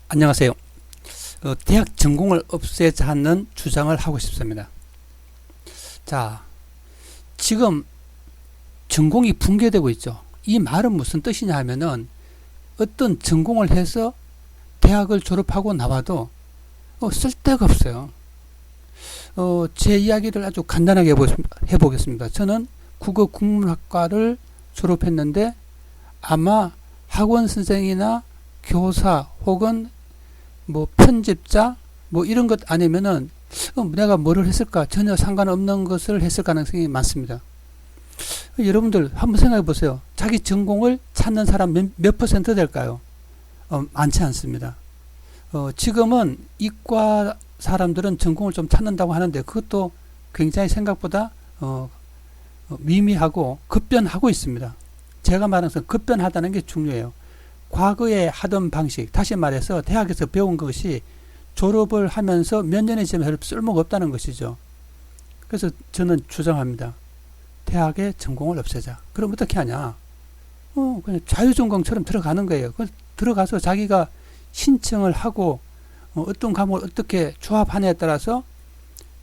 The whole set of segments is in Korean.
안녕하세요. 대학 전공을 없애자는 주장을 하고 싶습니다. 자, 지금 전공이 붕괴되고 있죠. 이 말은 무슨 뜻이냐 하면은 어떤 전공을 해서 대학을 졸업하고 나와도 쓸데가 없어요. 제 이야기를 아주 간단하게 해보겠습니다. 저는 국어국문학과를 졸업했는데 아마 학원 선생이나 교사 혹은 뭐 편집자 뭐 이런 것 아니면은 내가 뭐를 했을까 전혀 상관없는 것을 했을 가능성이 많습니다. 여러분들 한번 생각해 보세요. 자기 전공을 찾는 사람 몇 퍼센트 될까요? 많지 않습니다. 지금은 이과 사람들은 전공을 좀 찾는다고 하는데 그것도 굉장히 생각보다 미미하고 급변하고 있습니다. 제가 말하는 것은 급변하다는 게 중요해요. 과거에 하던 방식, 다시 말해서 대학에서 배운 것이 졸업을 하면서 몇 년이 지나면 쓸모가 없다는 것이죠. 그래서 저는 주장합니다. 대학의 전공을 없애자. 그럼 어떻게 하냐? 그냥 자유전공처럼 들어가는 거예요. 들어가서 자기가 신청을 하고 어떤 과목을 어떻게 조합하느냐에 따라서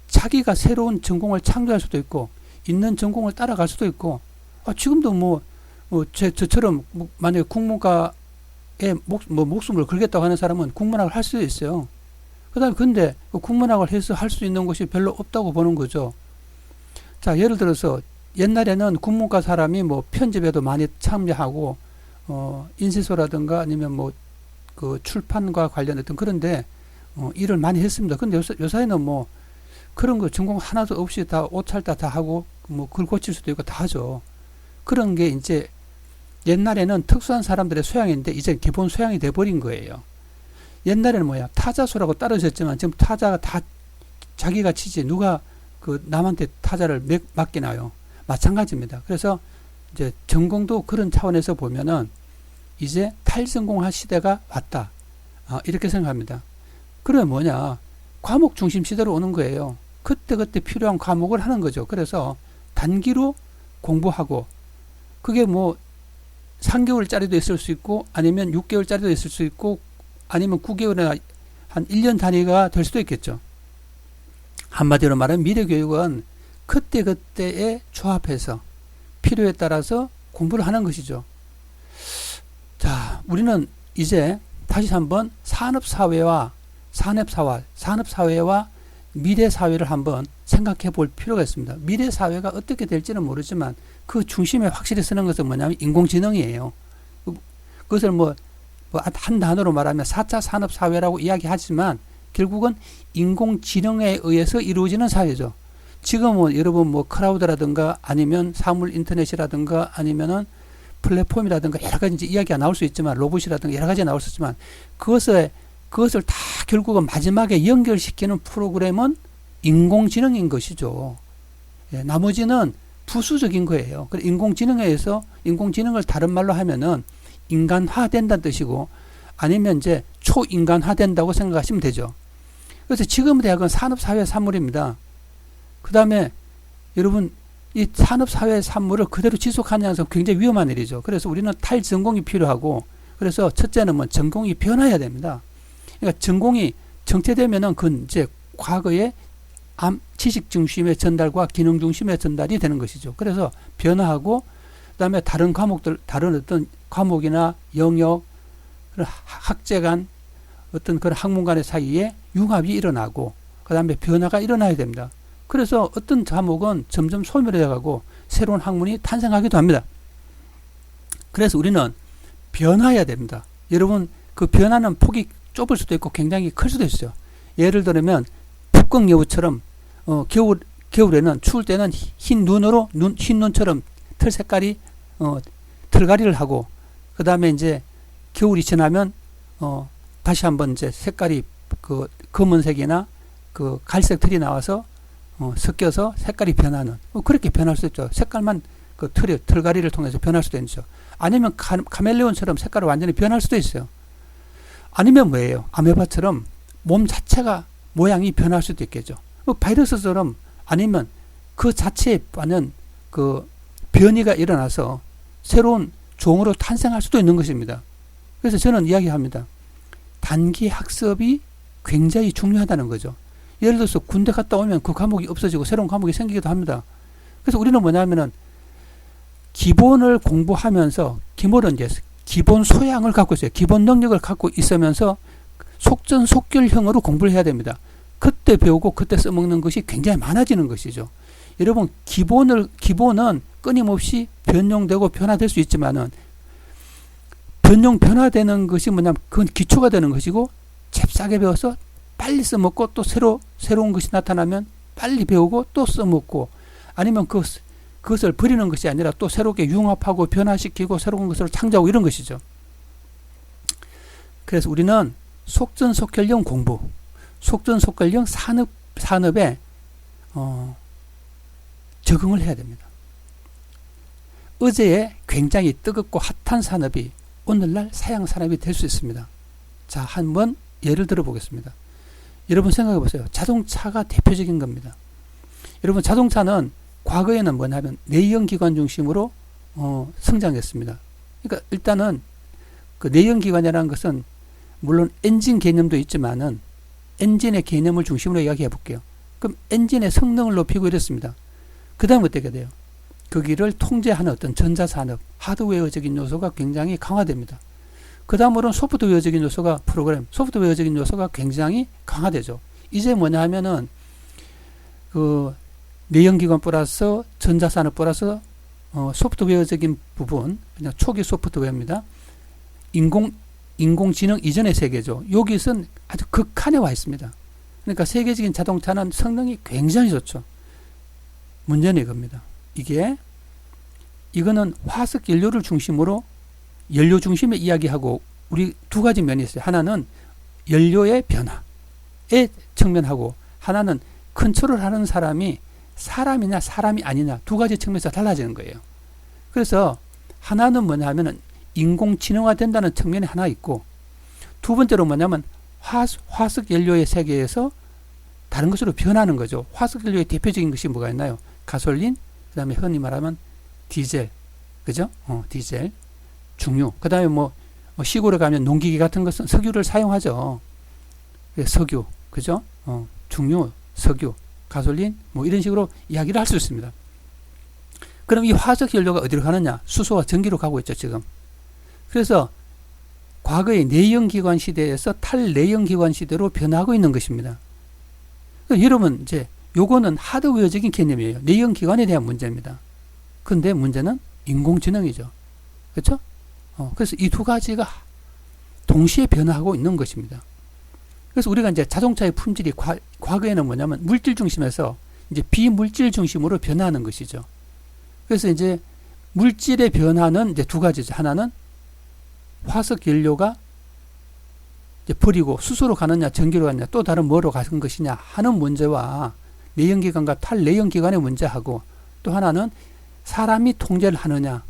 자기가 새로운 전공을 창조할 수도 있고 있는 전공을 따라갈 수도 있고 지금도 저처럼 만약에 국문과에 목숨을 걸겠다고 하는 사람은 국문학을 할 수 있어요. 그 다음에 근데 국문학을 해서 할 수 있는 것이 별로 없다고 보는 거죠. 자, 예를 들어서 옛날에는 국문과 사람이 편집에도 많이 참여하고 인쇄소라든가 아니면 그 출판과 관련했던 그런데 일을 많이 했습니다. 근데 요사이는 그런 거 전공 하나도 없이 다 옷찰다 다 하고 글 고칠 수도 있고 다 하죠. 그런 게 이제 옛날에는 특수한 사람들의 소양인데 이제 기본 소양이 돼버린 거예요. 옛날에는 타자수라고 따르셨지만 지금 타자가 다 자기가 치지 누가 남한테 타자를 맡기나요? 마찬가지입니다. 그래서 이제 전공도 그런 차원에서 보면은 이제 탈전공할 시대가 왔다. 이렇게 생각합니다. 그러면 뭐냐? 과목 중심 시대로 오는 거예요. 그때그때 필요한 과목을 하는 거죠. 그래서 단기로 공부하고 그게 3개월짜리도 있을 수 있고 아니면 6개월짜리도 있을 수 있고 아니면 9개월이나 한 1년 단위가 될 수도 있겠죠. 한마디로 말하면 미래교육은 그때그때에 조합해서 필요에 따라서 공부를 하는 것이죠. 자, 우리는 이제 다시 한번 산업사회와 미래사회를 한번 생각해 볼 필요가 있습니다. 미래사회가 어떻게 될지는 모르지만 그 중심에 확실히 쓰는 것은 뭐냐면 인공지능이에요. 그것을 한 단어로 말하면 4차 산업사회라고 이야기하지만 결국은 인공지능에 의해서 이루어지는 사회죠. 지금은 여러분 클라우드라든가 아니면 사물 인터넷이라든가 아니면은 플랫폼이라든가 여러 가지 이야기가 나올 수 있지만 로봇이라든가 여러 가지 나올 수 있지만 그것을 다 결국은 마지막에 연결시키는 프로그램은 인공지능인 것이죠. 예, 나머지는 부수적인 거예요. 인공지능에 의해서 인공지능을 다른 말로 하면은 인간화된다는 뜻이고 아니면 이제 초인간화된다고 생각하시면 되죠. 그래서 지금 대학은 산업사회 산물입니다. 그 다음에 여러분 이 산업사회 산물을 그대로 지속하는 것은 굉장히 위험한 일이죠. 그래서 우리는 탈전공이 필요하고 그래서 첫째는 전공이 변화해야 됩니다. 그러니까 전공이 정체되면은 그건 이제 과거의 지식 중심의 전달과 기능 중심의 전달이 되는 것이죠. 그래서 변화하고 그다음에 다른 어떤 과목이나 영역, 학제 간 어떤 그런 학문 간의 사이에 융합이 일어나고 그다음에 변화가 일어나야 됩니다. 그래서 어떤 과목은 점점 소멸해 가고 새로운 학문이 탄생하기도 합니다. 그래서 우리는 변화해야 됩니다. 여러분 그 변화는 폭이 좁을 수도 있고 굉장히 클 수도 있어요. 예를 들면 북극 여우처럼 겨울에는 추울 때는 흰 눈처럼 털 색깔이 털갈이를 하고 그 다음에 이제 겨울이 지나면 다시 한번 이제 색깔이 검은색이나 갈색 털이 나와서 섞여서 색깔이 변하는 그렇게 변할 수 있죠. 색깔만 털갈이를 통해서 변할 수도 있죠. 아니면 카멜레온처럼 색깔이 완전히 변할 수도 있어요. 아니면 뭐예요? 아메바처럼 몸 자체가 모양이 변할 수도 있겠죠. 바이러스처럼 아니면 그 자체에 빠는 변이가 일어나서 새로운 종으로 탄생할 수도 있는 것입니다. 그래서 저는 이야기합니다. 단기 학습이 굉장히 중요하다는 거죠. 예를 들어서 군대 갔다 오면 그 과목이 없어지고 새로운 과목이 생기기도 합니다. 그래서 우리는 뭐냐면은 기본을 공부하면서 기본은 이제 기본 소양을 갖고 있어요. 기본 능력을 갖고 있으면서 속전속결형으로 공부를 해야 됩니다. 그때 배우고 그때 써먹는 것이 굉장히 많아지는 것이죠. 여러분 기본은 끊임없이 변용되고 변화될 수 있지만은 변화되는 것이 뭐냐면 그건 기초가 되는 것이고 잽싸게 배워서 빨리 써먹고 또 새로운 것이 나타나면 빨리 배우고 또 써먹고 아니면 그것을 버리는 것이 아니라 또 새롭게 융합하고 변화시키고 새로운 것을 창조하고 이런 것이죠. 그래서 우리는 속전속결형 공부, 속전속결형 산업에 적응을 해야 됩니다. 어제의 굉장히 뜨겁고 핫한 산업이 오늘날 사양 산업이 될 수 있습니다. 자, 한번 예를 들어 보겠습니다. 여러분 생각해 보세요. 자동차가 대표적인 겁니다. 여러분 자동차는 과거에는 뭐냐면 내연기관 중심으로 성장했습니다. 그러니까 일단은 그 내연기관이라는 것은 물론 엔진 개념도 있지만은 엔진의 개념을 중심으로 이야기해 볼게요. 그럼 엔진의 성능을 높이고 이랬습니다. 그 다음 어떻게 돼요? 거기를 통제하는 어떤 전자산업, 하드웨어적인 요소가 굉장히 강화됩니다. 그 다음으로는 소프트웨어적인 요소가 소프트웨어적인 요소가 굉장히 강화되죠. 이제 뭐냐 하면은 그 내연기관 플러스 전자산업 플러스 소프트웨어적인 부분, 그냥 초기 소프트웨어입니다. 인공지능 이전의 세계죠. 여기서는 아주 극한에 와 있습니다. 그러니까 세계적인 자동차는 성능이 굉장히 좋죠. 문제는 이겁니다. 이거는 화석 연료를 중심으로 연료 중심의 이야기하고 우리 두 가지 면이 있어요. 하나는 연료의 변화에 측면하고 하나는 컨트롤하는 사람이 사람이냐 사람이 아니냐 두 가지 측면에서 달라지는 거예요. 그래서 하나는 뭐냐 하면은 인공지능화 된다는 측면이 하나 있고 두 번째로 뭐냐면 화석 연료의 세계에서 다른 것으로 변하는 거죠. 화석 연료의 대표적인 것이 뭐가 있나요? 가솔린, 그 다음에 흔히 말하면 디젤, 그죠? 디젤, 중유. 그 다음에 뭐 시골에 가면 농기계 같은 것은 석유를 사용하죠. 석유, 그죠? 중유, 석유, 가솔린, 뭐 이런 식으로 이야기를 할 수 있습니다. 그럼 이 화석 연료가 어디로 가느냐? 수소와 전기로 가고 있죠, 지금. 그래서 과거의 내연기관 시대에서 탈내연기관 시대로 변하고 있는 것입니다. 여러분, 이제 요거는 하드웨어적인 개념이에요. 내연기관에 대한 문제입니다. 근데 문제는 인공지능이죠. 그렇죠? 그래서 이 두 가지가 동시에 변화하고 있는 것입니다. 그래서 우리가 이제 자동차의 품질이 과거에는 뭐냐면 물질 중심에서 이제 비물질 중심으로 변화하는 것이죠. 그래서 이제 물질의 변화는 이제 두 가지죠. 하나는 화석 연료가 이제 버리고 수소로 가느냐 전기로 가느냐 또 다른 뭐로 가는 것이냐 하는 문제와 내연기관과 탈내연기관의 문제하고 또 하나는 사람이 통제를 하느냐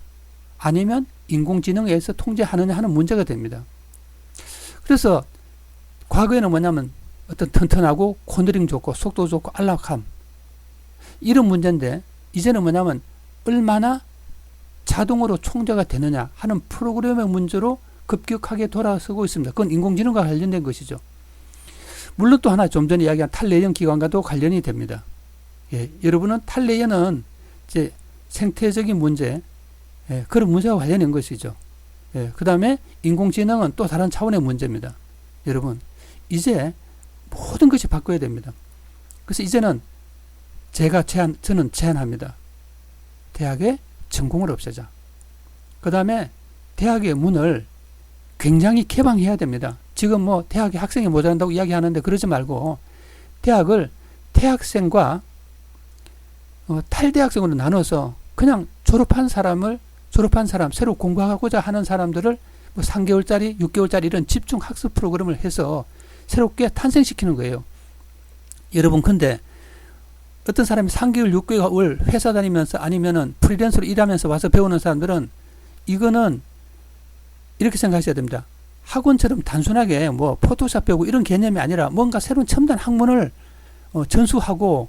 아니면 인공지능에 의해서 통제하느냐 하는 문제가 됩니다. 그래서 과거에는 뭐냐면 어떤 튼튼하고 코너링 좋고 속도 좋고 안락함 이런 문제인데 이제는 뭐냐면 얼마나 자동으로 통제가 되느냐 하는 프로그램의 문제로 급격하게 돌아서고 있습니다. 그건 인공지능과 관련된 것이죠. 물론 또 하나 좀 전에 이야기한 탈내연 기관과도 관련이 됩니다. 예, 여러분은 탈내연은 이제 생태적인 문제, 그런 문제와 관련된 것이죠. 그 다음에 인공지능은 또 다른 차원의 문제입니다. 여러분, 이제 모든 것이 바꿔야 됩니다. 그래서 이제는 저는 제안합니다. 대학의 전공을 없애자. 그 다음에 대학의 문을 굉장히 개방해야 됩니다. 지금 뭐 대학의 학생이 모자란다고 이야기하는데 그러지 말고 대학을 대학생과 탈대학생으로 나눠서 그냥 졸업한 사람, 새로 공부하고자 하는 사람들을 뭐 3개월짜리, 6개월짜리 이런 집중 학습 프로그램을 해서 새롭게 탄생시키는 거예요. 여러분, 근데 어떤 사람이 3개월, 6개월 회사 다니면서 아니면은 프리랜서로 일하면서 와서 배우는 사람들은 이거는 이렇게 생각하셔야 됩니다. 학원처럼 단순하게 뭐 포토샵 배우고 이런 개념이 아니라 뭔가 새로운 첨단 학문을 전수하고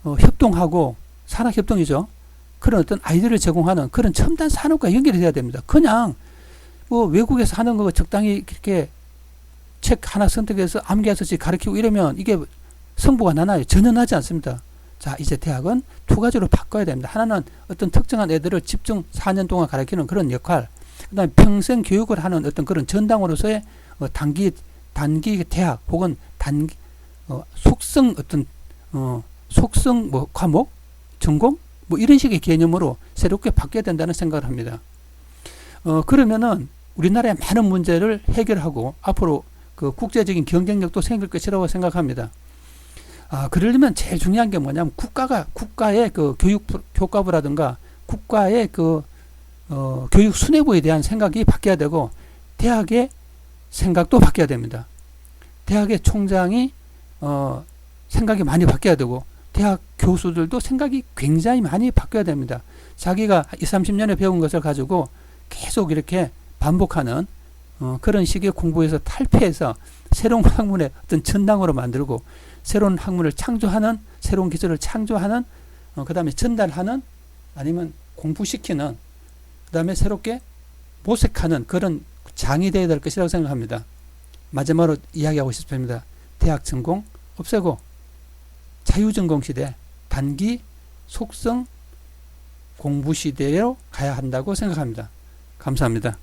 협동하고 산학협동이죠. 그런 어떤 아이디어를 제공하는 그런 첨단 산업과 연결이 돼야 됩니다. 그냥 뭐 외국에서 하는 거 적당히 이렇게 책 하나 선택해서 암기해서 가르치고 이러면 이게 성부가 나나요? 전혀 나지 않습니다. 자, 이제 대학은 두 가지로 바꿔야 됩니다. 하나는 어떤 특정한 애들을 집중 4년 동안 가르치는 그런 역할, 그 다음에 평생 교육을 하는 어떤 그런 전당으로서의 단기 대학 혹은 속성 속성 과목, 전공 이런 식의 개념으로 새롭게 바뀌어야 된다는 생각을 합니다. 그러면은 우리나라의 많은 문제를 해결하고 앞으로 그 국제적인 경쟁력도 생길 것이라고 생각합니다. 그러려면 제일 중요한 게 뭐냐면 국가의 그 교과부라든가 국가의 그 교육 수뇌부에 대한 생각이 바뀌어야 되고 대학의 생각도 바뀌어야 됩니다. 대학의 총장이 생각이 많이 바뀌어야 되고 대학 교수들도 생각이 굉장히 많이 바뀌어야 됩니다. 자기가 20, 30년에 배운 것을 가지고 계속 이렇게 반복하는 그런 식의 공부에서 탈피해서 새로운 학문의 어떤 전당으로 만들고 새로운 학문을 창조하는, 새로운 기술을 창조하는, 그 다음에 전달하는, 아니면 공부시키는, 그 다음에 새롭게 모색하는 그런 장이 되어야 될 것이라고 생각합니다. 마지막으로 이야기하고 싶습니다. 대학 전공 없애고 자유전공 시대, 단기 속성 공부 시대로 가야 한다고 생각합니다. 감사합니다.